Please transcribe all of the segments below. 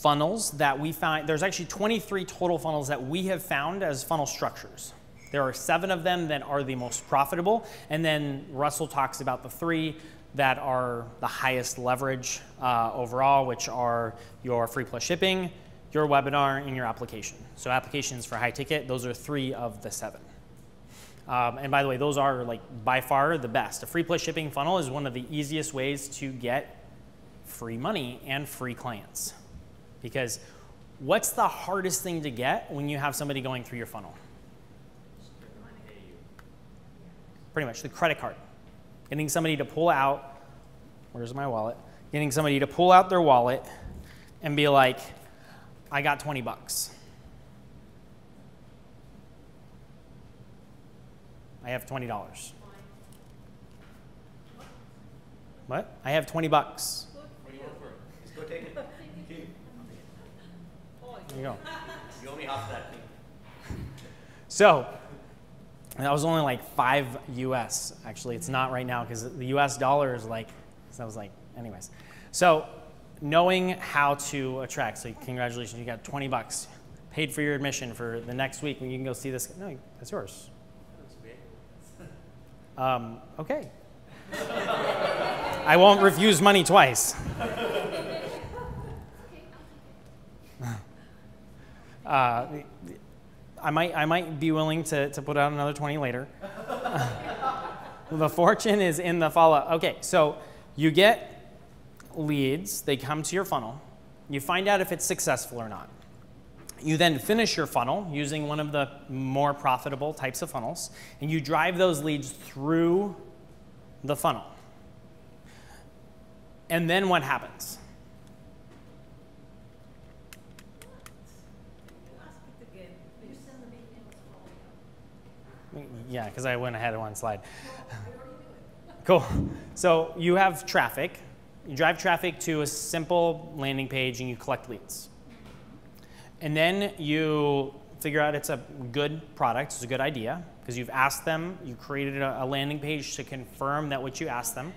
funnels that we found. There's actually 23 total funnels that we have found as funnel structures. There are 7 of them that are the most profitable, and then Russell talks about the 3 that are the highest leverage overall, which are your free plus shipping, your webinar, and your application. So applications for high ticket, those are 3 of the 7. And by the way, those are like by far the best. A free plus shipping funnel is one of the easiest ways to get free money and free clients. Because what's the hardest thing to get when you have somebody going through your funnel? Pretty much the credit card. Getting somebody to pull out, where's my wallet? Getting somebody to pull out their wallet and be like, I got 20 bucks. I have $20. What? I have 20 bucks. What do you want for it? Just go take it. There you go. You owe me half of that thing. So, that was only like 5 US. Actually, it's not right now because the US dollar is like, so I was like, anyways. So, knowing how to attract. So, congratulations, you got 20 bucks. Paid for your admission for the next week when you can go see this. No, that's yours. Okay. I won't refuse money twice. I might be willing to put out another 20 later. The fortune is in the follow-up. Okay, so you get leads. They come to your funnel. You find out if it's successful or not. You then finish your funnel using one of the more profitable types of funnels, and you drive those leads through the funnel. And then what happens? Yeah, because I went ahead of one slide. Cool. So you have traffic. You drive traffic to a simple landing page and you collect leads. And then you figure out it's a good product, it's a good idea, because you've asked them, you created a landing page to confirm that what you asked them.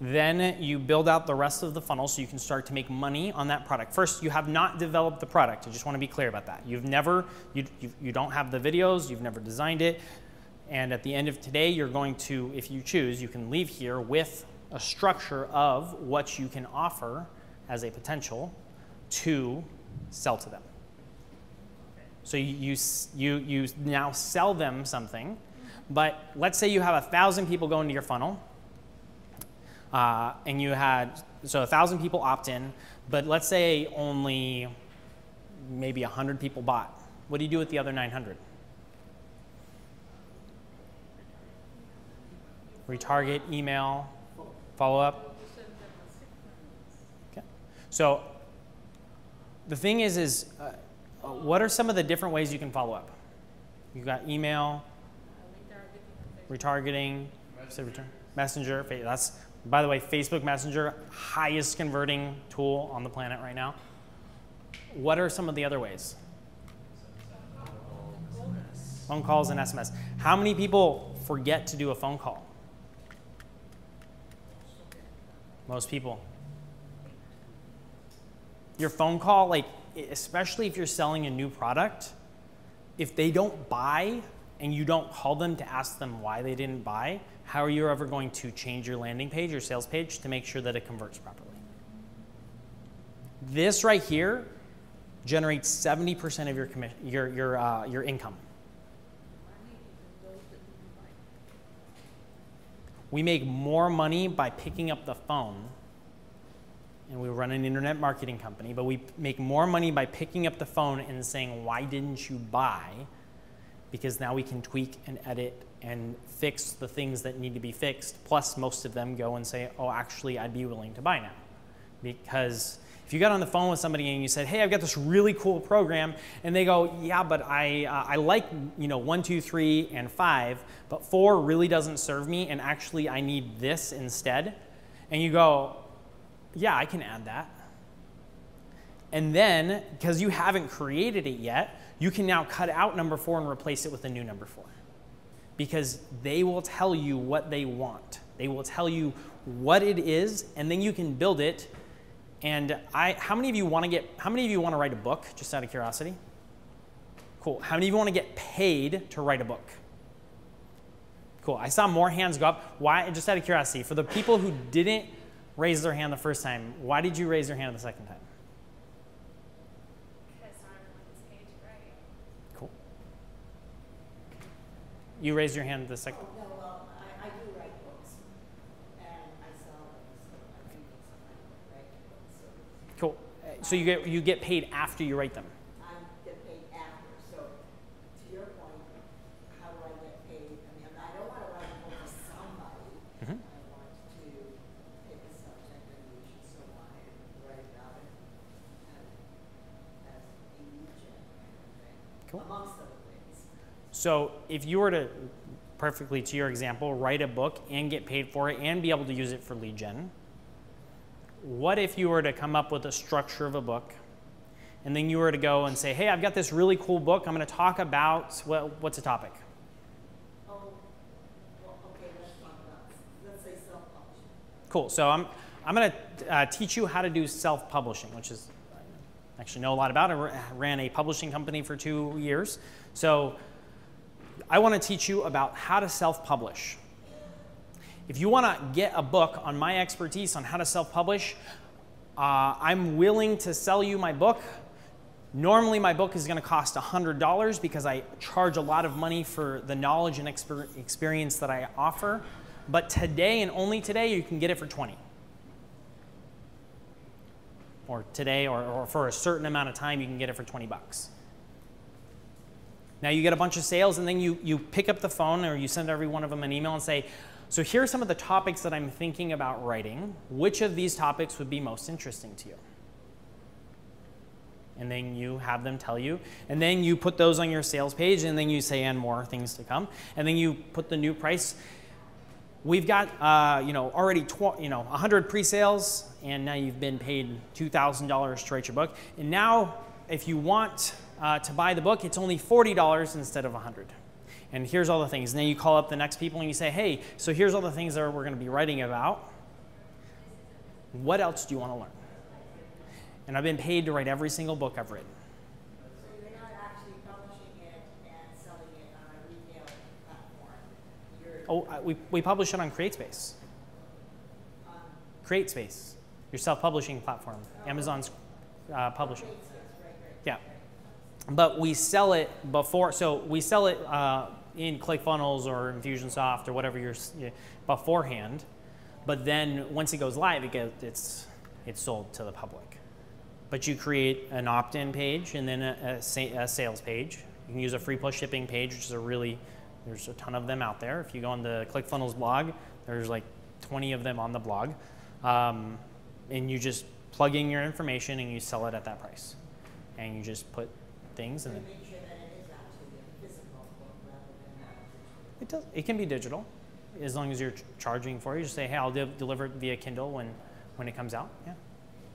Then you build out the rest of the funnel so you can start to make money on that product. First, you have not developed the product. I just want to be clear about that. You don't have the videos, you've never designed it. And at the end of today, you're going to, if you choose, you can leave here with a structure of what you can offer as a potential to sell to them. So you now sell them something, but let's say you have 1,000 people go into your funnel, and you had, so 1,000 people opt in, but let's say only maybe 100 people bought. What do you do with the other 900? Retarget, email, follow up. Okay. So the thing is what are some of the different ways you can follow up? You've got email, retargeting, Messenger. That's, by the way, Facebook Messenger, highest converting tool on the planet right now. What are some of the other ways? Phone calls and SMS. How many people forget to do a phone call? Most people. Your phone call, like, especially if you're selling a new product, if they don't buy and you don't call them to ask them why they didn't buy, how are you ever going to change your landing page or sales page to make sure that it converts properly? This right here generates 70% of your income. We make more money by picking up the phone, and we run an internet marketing company, but we make more money by picking up the phone and saying, why didn't you buy? Because now we can tweak and edit and fix the things that need to be fixed. Plus, most of them go and say, oh, actually, I'd be willing to buy now. Because if you got on the phone with somebody and you said, hey, I've got this really cool program, and they go, yeah, but I like 1, 2, 3, and 5, but 4 really doesn't serve me, and actually I need this instead. And you go, yeah, I can add that. And then, because you haven't created it yet, you can now cut out number 4 and replace it with a new number 4. Because they will tell you what they want. They will tell you what it is, and then you can build it And how many of you want to write a book, just out of curiosity? Cool. How many of you want to get paid to write a book? Cool. I saw more hands go up. Why? Just out of curiosity, for the people who didn't raise their hand the first time, why did you raise your hand the second time? Because not everyone is paid to write. Cool. You raised your hand the second. Oh, no, well, I do write books, and I sell them, so I do make some money writing books. Cool. So you get paid after you write them. I get paid after, so to your point, how do I get paid? I mean, I don't want to write a book for somebody. Mhm. I want to pick a subject and niche and so on and write about it as a lead gen kind of thing, Cool. amongst other things. So if you were to, perfectly to your example, write a book and get paid for it and be able to use it for lead gen, what if you were to come up with a structure of a book and then you were to go and say, hey, I've got this really cool book. I'm going to talk about, what's the topic? Oh, well, okay, let's say self-publishing. Cool. So I'm going to teach you how to do self-publishing, which is, I actually know a lot about. I ran a publishing company for 2 years. So I want to teach you about how to self-publish. If you want to get a book on my expertise on how to self-publish, I'm willing to sell you my book. Normally, my book is going to cost $100 because I charge a lot of money for the knowledge and experience that I offer. But today and only today, you can get it for $20. Or today, or for a certain amount of time, you can get it for $20. Now you get a bunch of sales, and then you pick up the phone or you send every one of them an email and say, so here are some of the topics that I'm thinking about writing. Which of these topics would be most interesting to you? And then you have them tell you. And then you put those on your sales page, and then you say, and more things to come. And then you put the new price. We've got already 100 pre-sales, and now you've been paid $2,000 to write your book. And now, if you want to buy the book, it's only $40 instead of $100. And here's all the things. And then you call up the next people and you say, hey, so here's all the things that we're going to be writing about. What else do you want to learn? And I've been paid to write every single book I've written. So you're not actually publishing it and selling it on a retail platform. We publish it on CreateSpace. On CreateSpace, your self-publishing platform, Amazon's publishing. right. Yeah. But we sell it before, so we sell it in ClickFunnels or Infusionsoft or whatever beforehand. But then once it goes live, it's sold to the public. But you create an opt-in page and then a sales page. You can use a free plus shipping page, which is there's a ton of them out there. If you go on the ClickFunnels blog, there's like 20 of them on the blog. And you just plug in your information and you sell it at that price. And you just put things and then Make sure that it is actually a physical book rather than it can be digital as long as you're charging for it. You just say, hey, I'll deliver it via Kindle when it comes out. Yeah.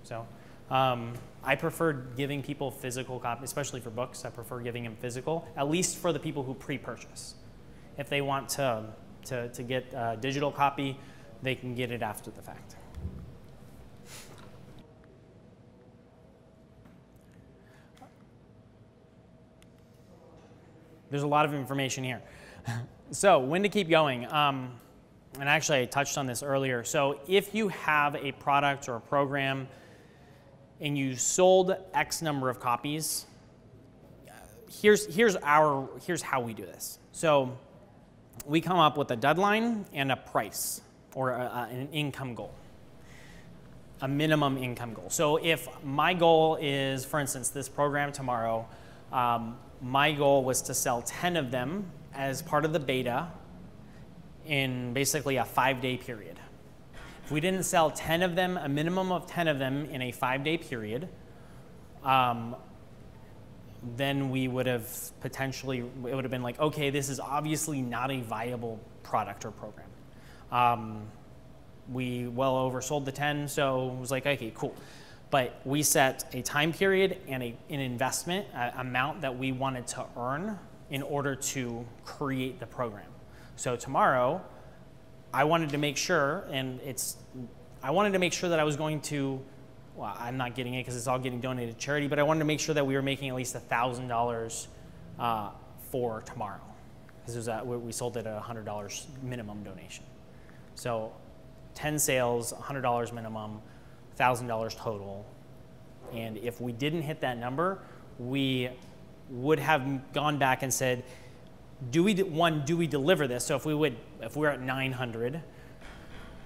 So I prefer giving people physical copies, especially for books. I prefer giving them physical, at least for the people who pre-purchase. If they want to get a digital copy, they can get it after the fact. There's a lot of information here. So when to keep going, and actually I touched on this earlier. So if you have a product or a program and you sold X number of copies, here's how we do this. So we come up with a deadline and a price or an income goal, a minimum income goal. So if my goal is, for instance, this program tomorrow, my goal was to sell 10 of them as part of the beta in basically a 5-day period. If we didn't sell 10 of them, a minimum of 10 of them in a 5-day period, then we would have potentially, it would have been like, okay, this is obviously not a viable product or program. We well oversold the 10, so it was like, okay, cool. But we set a time period and an investment amount that we wanted to earn in order to create the program. So tomorrow, I wanted to make sure, that I was going to well, I'm not getting it because it's all getting donated to charity, but I wanted to make sure that we were making at least $1,000 for tomorrow. Because we sold it at $100 minimum donation. So 10 sales, $100 minimum, $1,000 total. And if we didn't hit that number, we would have gone back and said, do we deliver this? So if we're at 900,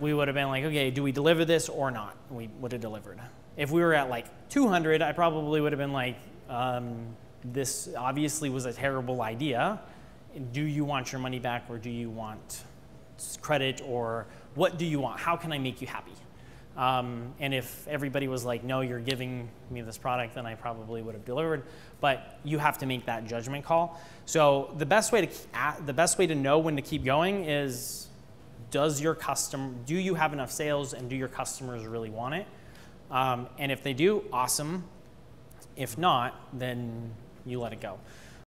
we would have been like, okay, do we deliver this or not? We would have delivered. If we were at like 200, I probably would have been like, this obviously was a terrible idea. Do you want your money back, or do you want credit, or what do you want? How can I make you happy? And if everybody was like, no, you're giving me this product, then I probably would have delivered. But you have to make that judgment call. So the best way to know when to keep going is, do you have enough sales, and do your customers really want it? And if they do, awesome. If not, then you let it go.